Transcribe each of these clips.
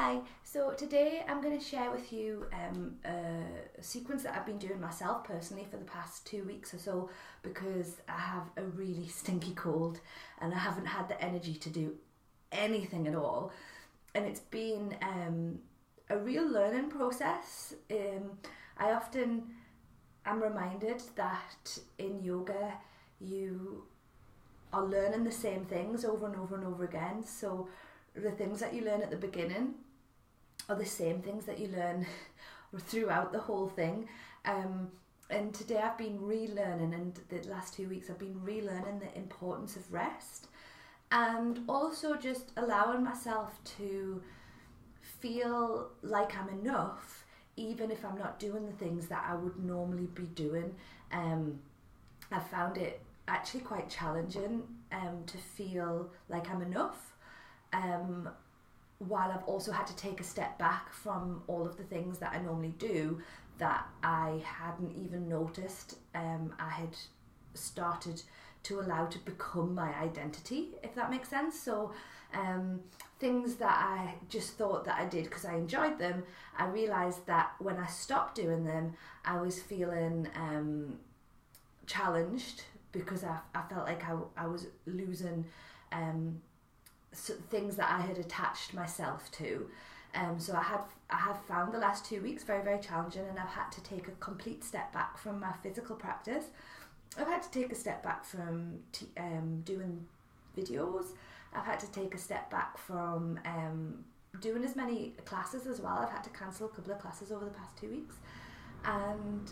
Hi, so today I'm going to share with you a sequence that I've been doing myself personally for the past 2 weeks or so, because I have a really stinky cold and I haven't had the energy to do anything at all, and it's been a real learning process. I often am reminded that in yoga you are learning the same things over and over and over again, so the things that you learn at the beginning are the same things that you learn throughout the whole thing. And today I've been relearning, and the last 2 weeks I've been relearning the importance of rest, and also just allowing myself to feel like I'm enough even if I'm not doing the things that I would normally be doing. I found it actually quite challenging to feel like I'm enough, while I've also had to take a step back from all of the things that I normally do that I hadn't even noticed I had started to allow to become my identity, if that makes sense. So things that I just thought that I did because I enjoyed them, I realised that when I stopped doing them I was feeling challenged, because I felt like I was losing things that I had attached myself to. So I have found the last 2 weeks very, very challenging, and I've had to take a complete step back from my physical practice. I've had to take a step back from doing videos. I've had to take a step back from doing as many classes as well. I've had to cancel a couple of classes over the past 2 weeks, and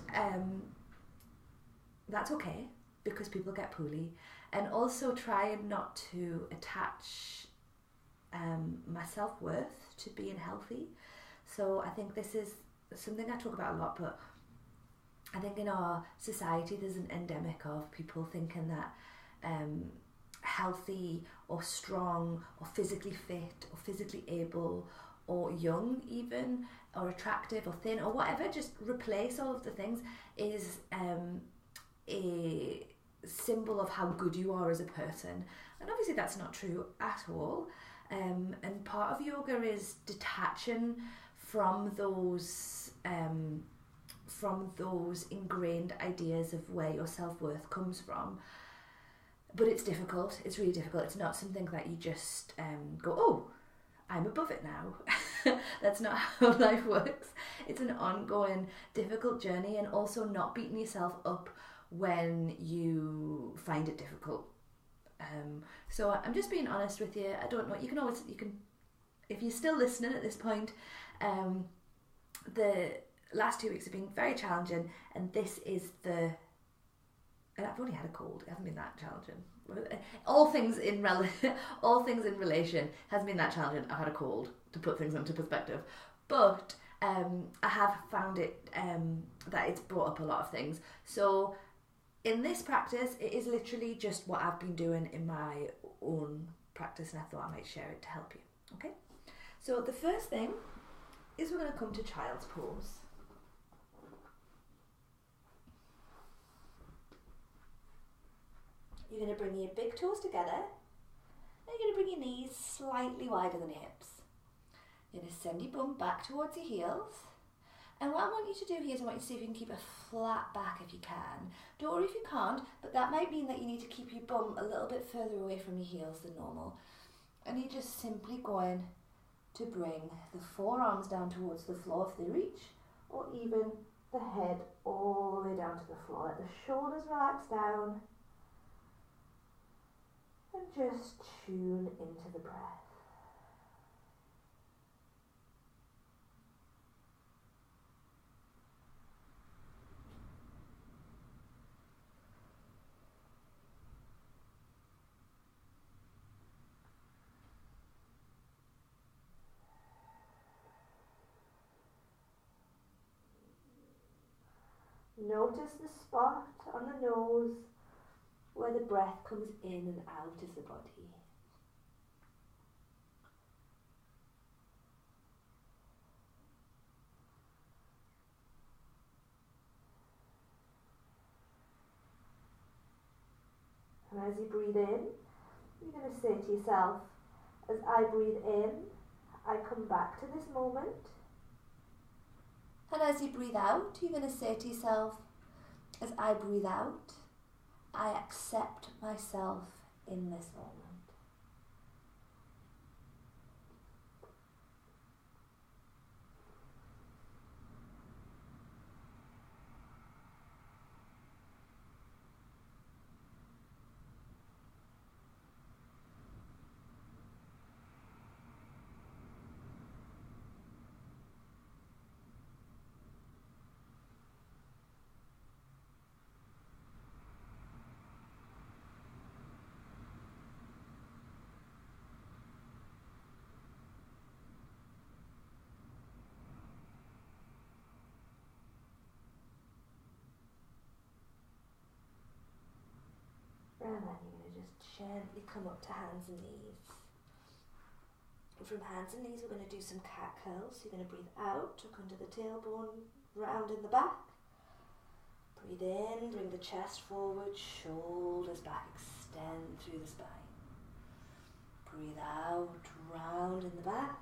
that's okay, because people get poorly. And also trying not to attach my self-worth to being healthy. So I think this is something I talk about a lot, but I think in our society there's an endemic of people thinking that healthy or strong or physically fit or physically able or young even, or attractive or thin or whatever, just replace all of the things, is a symbol of how good you are as a person. And obviously that's not true at all. And part of yoga is detaching from those ingrained ideas of where your self-worth comes from. But it's difficult. It's really difficult. It's not something that you just go, oh, I'm above it now. That's not how life works. It's an ongoing difficult journey, and also not beating yourself up when you find it difficult. So I'm just being honest with you. I don't know, you can, if you're still listening at this point, the last 2 weeks have been very challenging, and this is and I've only had a cold, it hasn't been that challenging. All things in relation hasn't been that challenging. I've had a cold, to put things into perspective, but I have found it that it's brought up a lot of things. So in this practice, it is literally just what I've been doing in my own practice, and I thought I might share it to help you. Okay, so the first thing is we're going to come to child's pose. You're going to bring your big toes together, and you're going to bring your knees slightly wider than your hips. You're going to send your bum back towards your heels. And what I want you to do here is I want you to see if you can keep a flat back if you can. Don't worry if you can't, but that might mean that you need to keep your bum a little bit further away from your heels than normal. And you're just simply going to bring the forearms down towards the floor if they reach, or even the head all the way down to the floor. Let the shoulders relax down, and just tune into the breath. Notice the spot on the nose where the breath comes in and out of the body. And as you breathe in, you're going to say to yourself, as I breathe in, I come back to this moment. And as you breathe out, you're going to say to yourself, as I breathe out, I accept myself in this moment. And then you're going to just gently come up to hands and knees. And from hands and knees we're going to do some cat curls. So you're going to breathe out, tuck under the tailbone, round in the back. Breathe in, bring the chest forward, shoulders back, extend through the spine. Breathe out, round in the back.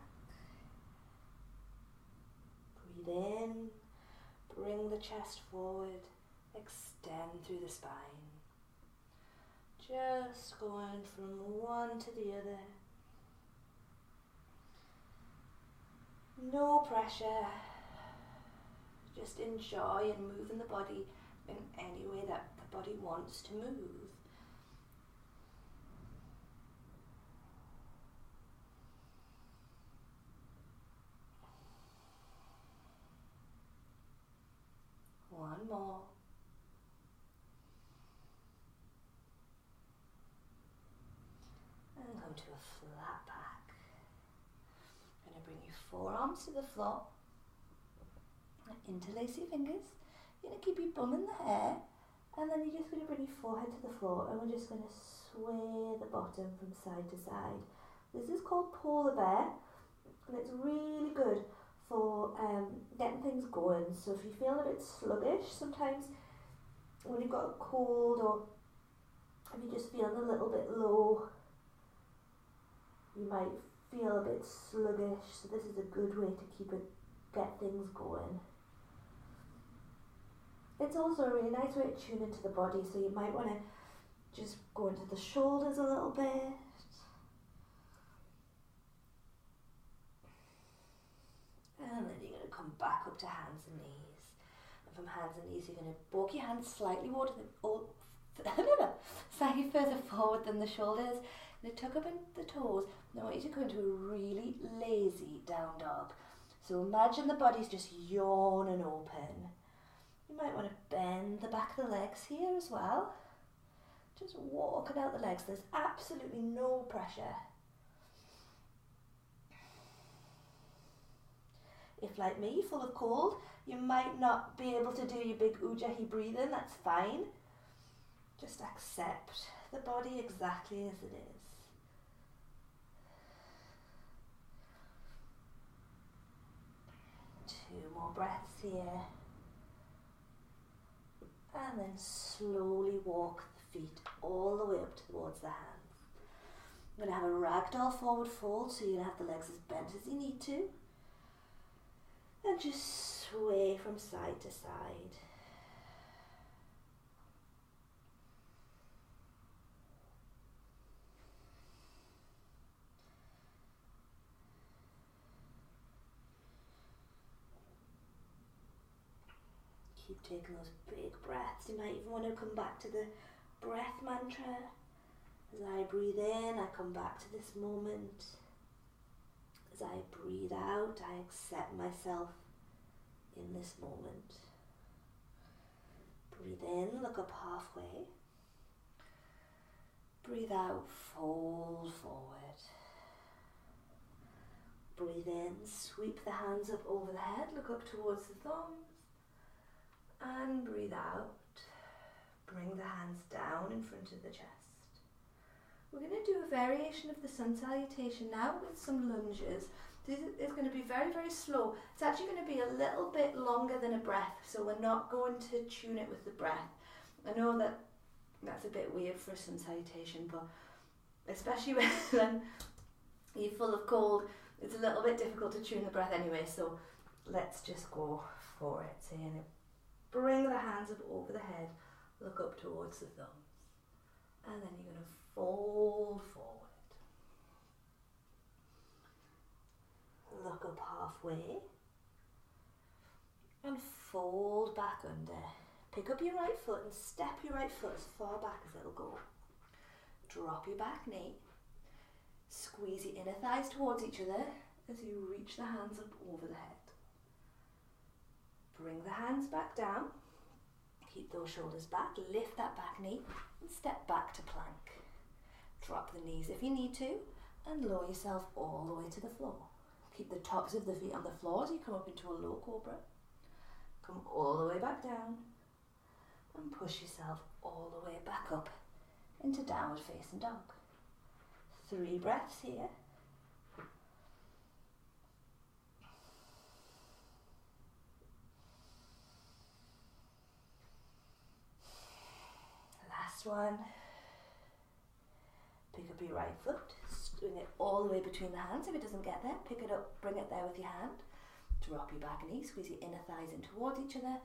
Breathe in, bring the chest forward, extend through the spine. Just going from one to the other. No pressure. Just enjoy and move in the body in any way that the body wants to move. One more. And come to a flat back. I'm going to bring your forearms to the floor. Interlace your fingers. You're going to keep your bum in the air. And then you're just going to bring your forehead to the floor. And we're just going to sway the bottom from side to side. This is called polar bear. And it's really good for getting things going. So if you feel a bit sluggish, sometimes when you've got a cold or if you're just feeling a little bit low, you might feel a bit sluggish. So this is a good way to get things going. It's also a really nice way to tune into the body, so you might want to just go into the shoulders a little bit. And then you're going to come back up to hands and knees. And from hands and knees, you're going to walk your hands slightly slightly further forward than the shoulders. You're going to tuck up in the toes. And I want you to go into a really lazy down dog. So imagine the body's just yawning open. You might want to bend the back of the legs here as well. Just walking out the legs. There's absolutely no pressure. If, like me, full of cold, you might not be able to do your big ujjayi breathing, that's fine. Just accept the body exactly as it is. Two more breaths here. And then slowly walk the feet all the way up towards the hands. I'm going to have a ragdoll forward fold, so you're going to have the legs as bent as you need to. And just sway from side to side. Keep taking those big breaths. You might even want to come back to the breath mantra. As I breathe in, I come back to this moment. As I breathe out, I accept myself in this moment. Breathe in, look up halfway. Breathe out, fold forward. Breathe in, sweep the hands up over the head, look up towards the thumbs. And breathe out. Bring the hands down in front of the chest. We're going to do a variation of the sun salutation now with some lunges. This is going to be very, very slow. It's actually going to be a little bit longer than a breath, so we're not going to tune it with the breath. I know that that's a bit weird for a sun salutation, but especially when you're full of cold, It's a little bit difficult to tune the breath anyway, so let's just go for it. So you're going to bring the hands up over the head, look up towards the thumbs, and then you're going to fold forward. Look up halfway and fold back under. Pick up your right foot and step your right foot as far back as it'll go. Drop your back knee. Squeeze your inner thighs towards each other as you reach the hands up over the head. Bring the hands back down. Keep those shoulders back. Lift that back knee and step back to plank. Drop the knees if you need to and lower yourself all the way to the floor. Keep the tops of the feet on the floor as you come up into a low cobra. Come all the way back down and push yourself all the way back up into downward facing dog. 3 breaths here. Last one. Pick up your right foot, swing it all the way between the hands. If it doesn't get there, pick it up, bring it there with your hand. Drop your back knee, squeeze your inner thighs in towards each other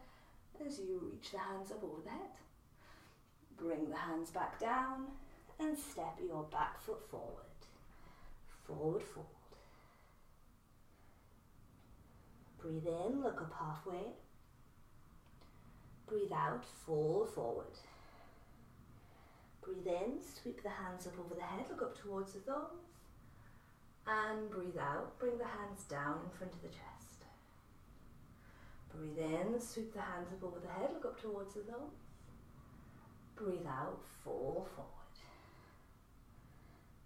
as you reach the hands up over the head. Bring the hands back down and step your back foot forward. Forward fold. Breathe in, look up halfway. Breathe out, fold forward. Breathe in, sweep the hands up over the head, look up towards the thumbs. And breathe out, bring the hands down in front of the chest. Breathe in, sweep the hands up over the head, look up towards the thumbs. Breathe out, fold forward.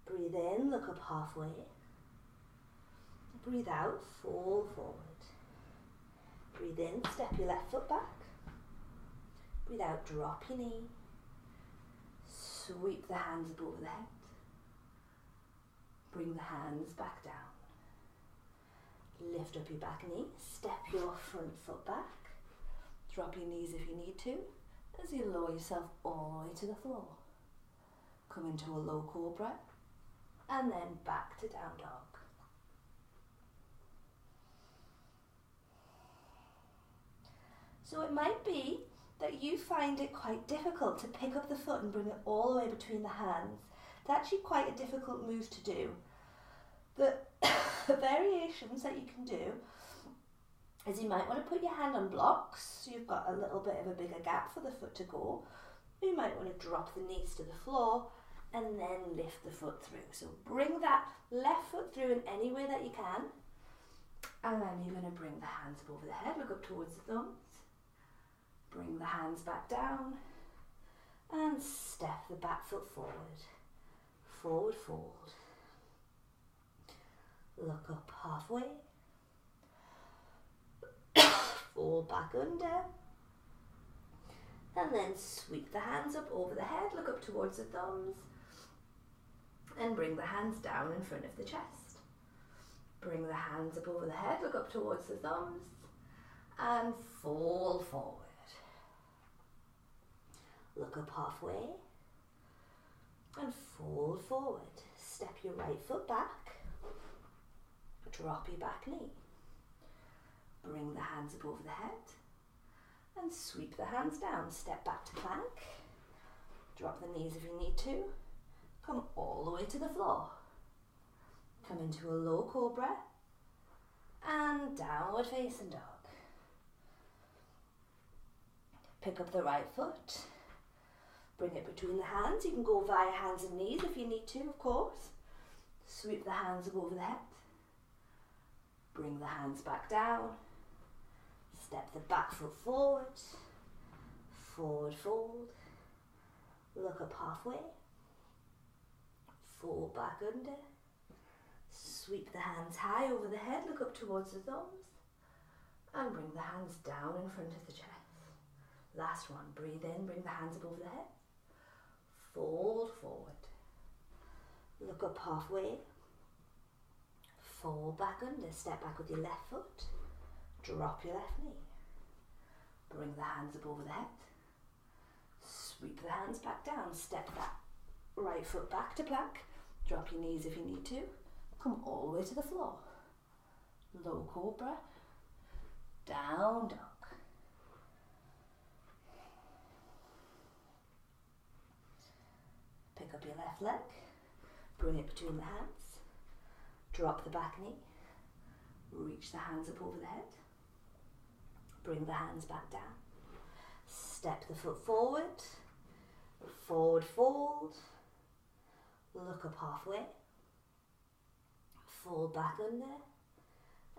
Breathe in, look up halfway. Breathe out, fold forward. Breathe in, step your left foot back. Breathe out, drop your knee. Sweep the hands up over the head. Bring the hands back down. Lift up your back knee, step your front foot back. Drop your knees if you need to, as you lower yourself all the way to the floor. Come into a low cobra, and then back to down dog. So it might be that you find it quite difficult to pick up the foot and bring it all the way between the hands. It's actually quite a difficult move to do. The variations that you can do is you might want to put your hand on blocks, so you've got a little bit of a bigger gap for the foot to go. You might want to drop the knees to the floor and then lift the foot through. So bring that left foot through in any way that you can, and then you're going to bring the hands up over the head, look up towards the thumbs. Bring the hands back down and step the back foot forward. Forward fold. Look up halfway. Fold back under. And then sweep the hands up over the head, look up towards the thumbs. And bring the hands down in front of the chest. Bring the hands up over the head, look up towards the thumbs. And fold forward. Look up halfway and fold forward. Step your right foot back. Drop your back knee. Bring the hands up over the head and sweep the hands down. Step back to plank. Drop the knees if you need to. Come all the way to the floor. Come into a low cobra and downward facing dog. Pick up the right foot. Bring it between the hands. You can go via hands and knees if you need to, of course. Sweep the hands up over the head. Bring the hands back down. Step the back foot forward. Forward fold. Look up halfway. Fold back under. Sweep the hands high over the head. Look up towards the thumbs. And bring the hands down in front of the chest. Last one. Breathe in. Bring the hands up over the head. Fold forward. Look up halfway. Fold back under. Step back with your left foot. Drop your left knee. Bring the hands up over the head. Sweep the hands back down. Step that right foot back to plank. Drop your knees if you need to. Come all the way to the floor. slow cobra, down dog. Pick up your left leg, bring it between the hands, drop the back knee, reach the hands up over the head, bring the hands back down, step the foot forward, forward fold, look up halfway, fold back under,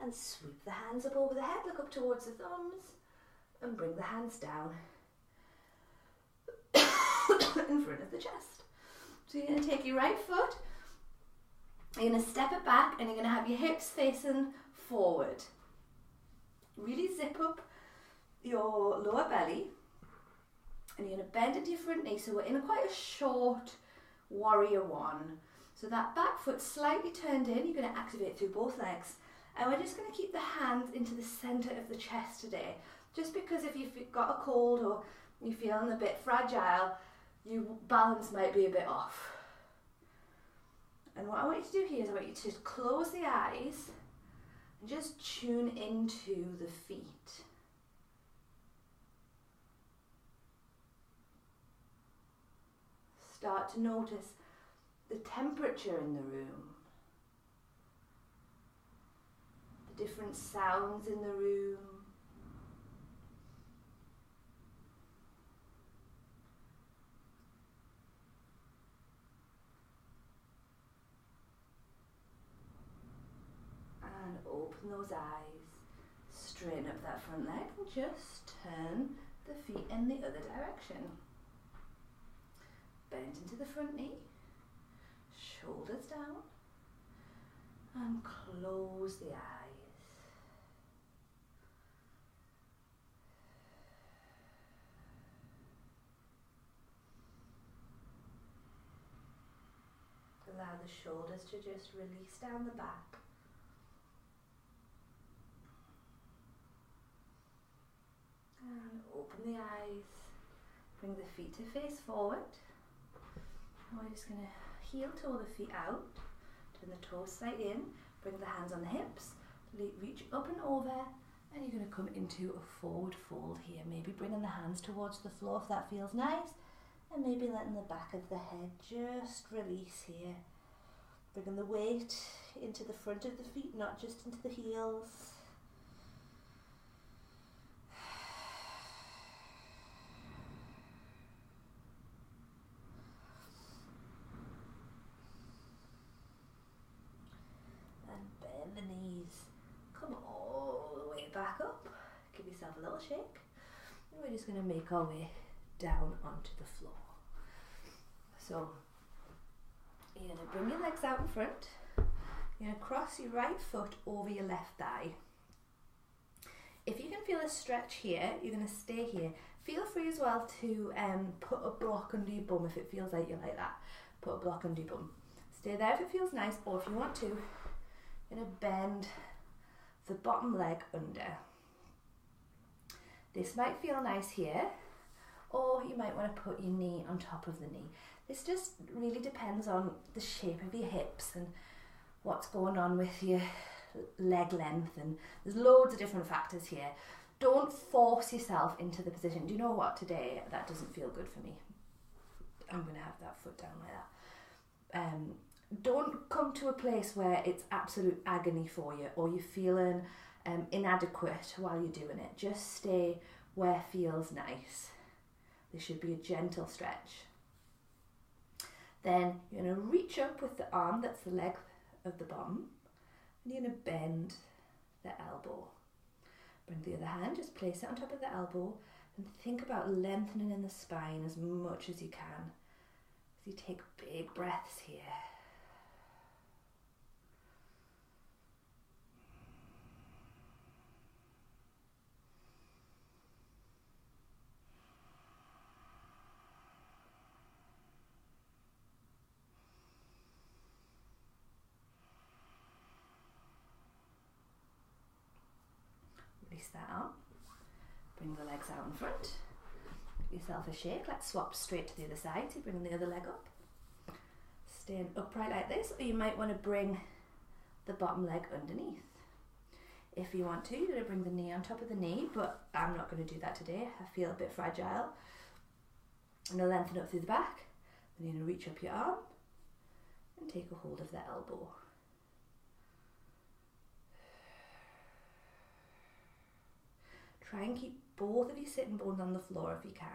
and sweep the hands up over the head, look up towards the thumbs, and bring the hands down in front of the chest. So you're going to take your right foot, you're going to step it back, and you're going to have your hips facing forward. Really zip up your lower belly, and you're going to bend into your front knee. So we're in quite a short warrior one. So that back foot slightly turned in, you're going to activate through both legs. And we're just going to keep the hands into the centre of the chest today. Just because if you've got a cold or you're feeling a bit fragile, your balance might be a bit off. And what I want you to do here is I want you to close the eyes and just tune into the feet. Start to notice the temperature in the room, the different sounds in the room. And open those eyes, straighten up that front leg and just turn the feet in the other direction. Bend into the front knee, shoulders down, and close the eyes. Allow the shoulders to just release down the back. And open the eyes, bring the feet to face forward. And we're just going to heel toe the feet out, turn the toes slightly in, bring the hands on the hips, reach up and over, and you're going to come into a forward fold here. Maybe bringing the hands towards the floor if that feels nice, and maybe letting the back of the head just release here. Bringing the weight into the front of the feet, not just into the heels. The knees come all the way back up. Give yourself a little shake, and we're just going to make our way down onto the floor. So you're going to bring your legs out in front, you're going to cross your right foot over your left thigh. If you can feel a stretch here, you're going to stay here. Feel free as well to put a block under your bum if it feels like you like that. Put a block under your bum. Stay there if it feels nice, or if you want to, you're going to bend the bottom leg under. This might feel nice here, or you might want to put your knee on top of the knee. This just really depends on the shape of your hips and what's going on with your leg length, and there's loads of different factors here. Don't force yourself into the position. Do you know what? Today that doesn't feel good for me. I'm going to have that foot down like that. Don't come to a place where it's absolute agony for you, or you're feeling inadequate while you're doing it. Just stay where feels nice. There should be a gentle stretch. Then you're going to reach up with the arm, that's the leg of the bottom, and you're going to bend the elbow. Bring the other hand, just place it on top of the elbow, and think about lengthening in the spine as much as you can as you take big breaths here. Release that arm, bring the legs out in front, give yourself a shake. Let's swap straight to the other side, so bring the other leg up, staying upright like this, or you might want to bring the bottom leg underneath. If you want to, you're going to bring the knee on top of the knee, but I'm not going to do that today. I feel a bit fragile. I'm going to lengthen up through the back. Then you're going to reach up your arm and take a hold of the elbow. Try and keep both of your sitting bones on the floor if you can.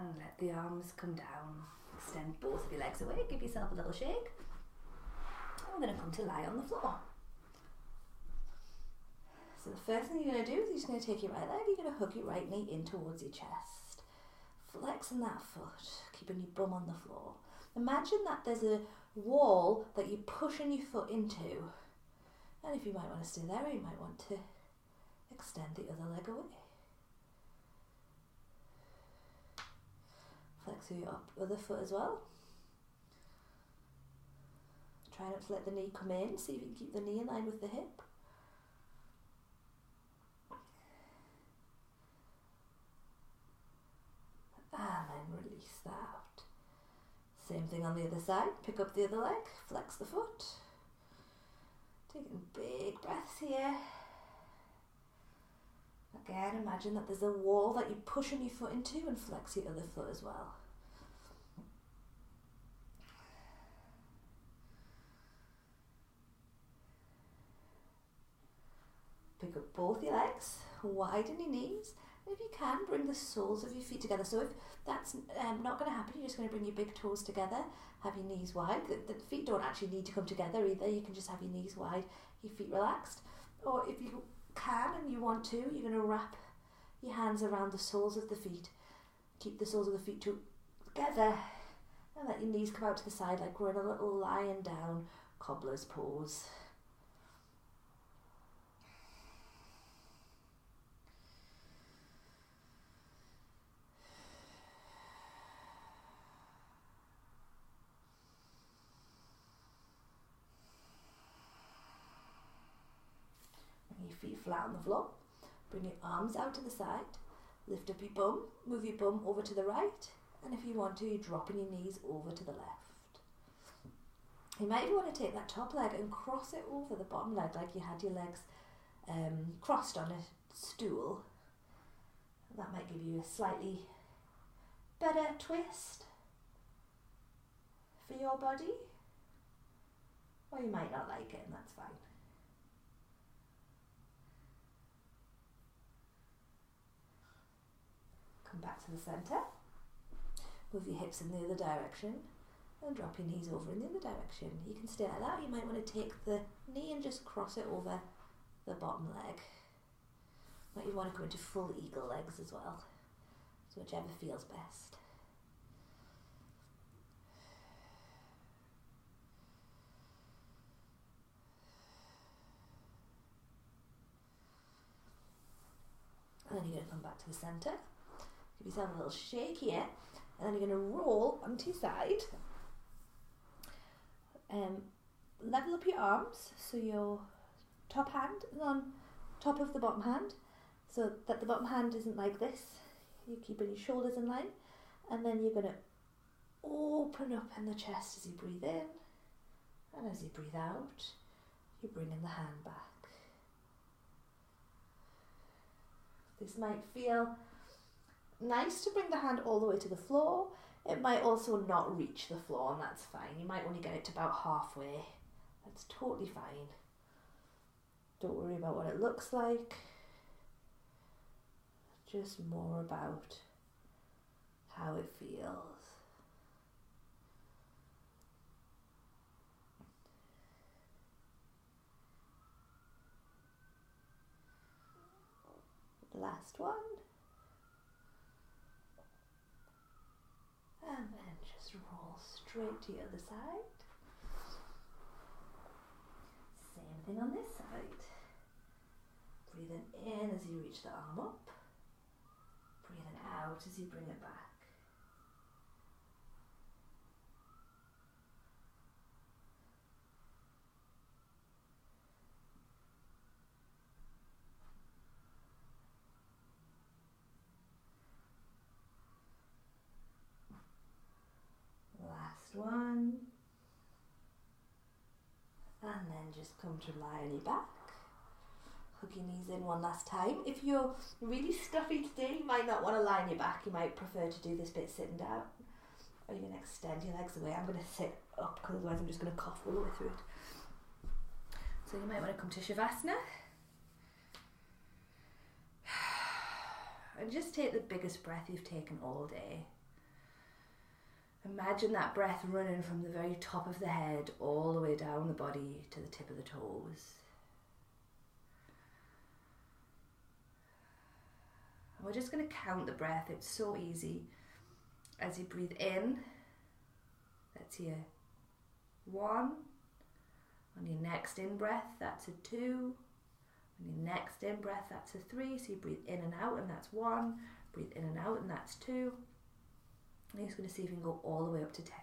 And let the arms come down. Extend both of your legs away. Give yourself a little shake. I'm going to come to lie on the floor. So the first thing you're going to do is you're just going to take your right leg, you're going to hook your right knee in towards your chest. Flexing that foot, keeping your bum on the floor. Imagine that there's a wall that you're pushing your foot into. And if you might want to stay there, you might want to extend the other leg away. Flex your other foot as well. Try not to let the knee come in, see if you can keep the knee in line with the hip. And then release that out. Same thing on the other side, pick up the other leg, flex the foot. Taking big breaths here. Again, imagine that there's a wall that you're pushing your foot into and flex your other foot as well. Pick up both your legs, widen your knees, and if you can, bring the soles of your feet together. So if that's not going to happen, you're just going to bring your big toes together, have your knees wide. The feet don't actually need to come together either, you can just have your knees wide, your feet relaxed. Or if you can and you want to, you're going to wrap your hands around the soles of the feet. Keep the soles of the feet together and let your knees come out to the side like we're in a little lying down cobbler's pose. Your feet flat on the floor, bring your arms out to the side, lift up your bum, move your bum over to the right, and if you want to, you're dropping your knees over to the left. You might even want to take that top leg and cross it over the bottom leg like you had your legs crossed on a stool. That might give you a slightly better twist for your body, or you might not like it and that's fine. Come back to the centre, move your hips in the other direction and drop your knees over in the other direction. You can stay like that. You might want to take the knee and just cross it over the bottom leg. Might you want to go into full eagle legs as well, so whichever feels best. And then you're going to come back to the centre. Give yourself a little shake here, and then you're going to roll onto your side. Level up your arms, so your top hand is on top of the bottom hand, so that the bottom hand isn't like this. You're keeping your shoulders in line, and then you're going to open up in the chest as you breathe in, and as you breathe out, you're bringing the hand back. This might feel nice to bring the hand all the way to the floor. It might also not reach the floor, and that's fine. You might only get it to about halfway. That's totally fine. Don't worry about what it looks like. Just more about how it feels. Last one. And then just roll straight to the other side. Same thing on this side. Breathing in as you reach the arm up. Breathing out as you bring it back. And just come to lie on your back. Hook your knees in one last time. If you're really stuffy today, you might not want to lie on your back. You might prefer to do this bit sitting down. Or you're going to extend your legs away. I'm going to sit up because otherwise I'm just going to cough all the way through it. So you might want to come to Shavasana. And just take the biggest breath you've taken all day. Imagine that breath running from the very top of the head all the way down the body to the tip of the toes. And we're just going to count the breath. It's so easy. As you breathe in, that's your 1. On your next in breath, that's a 2. On your next in breath, that's a 3. So you breathe in and out, and that's 1. Breathe in and out, and that's 2. And you're just going to see if you can go all the way up to 10.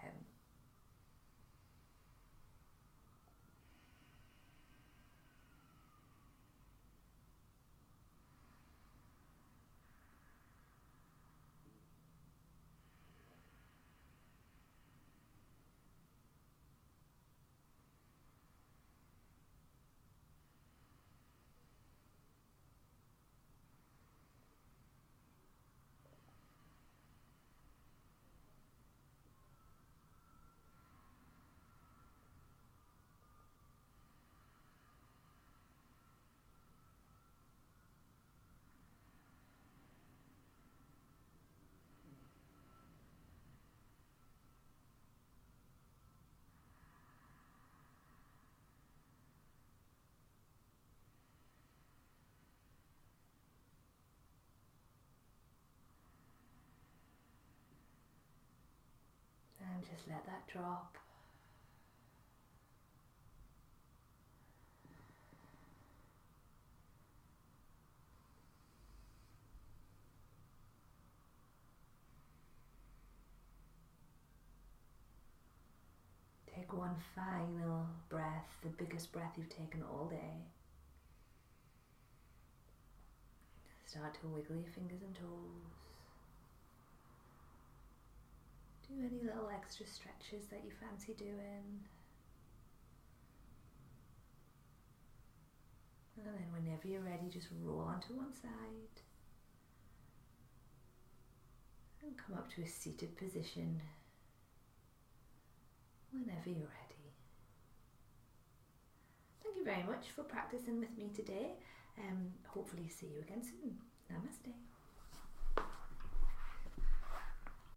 And just let that drop. Take one final breath, the biggest breath you've taken all day. Start to wiggle your fingers and toes. Do any little extra stretches that you fancy doing. And then whenever you're ready, just roll onto one side. And come up to a seated position whenever you're ready. Thank you very much for practicing with me today. Hopefully see you again soon. Namaste.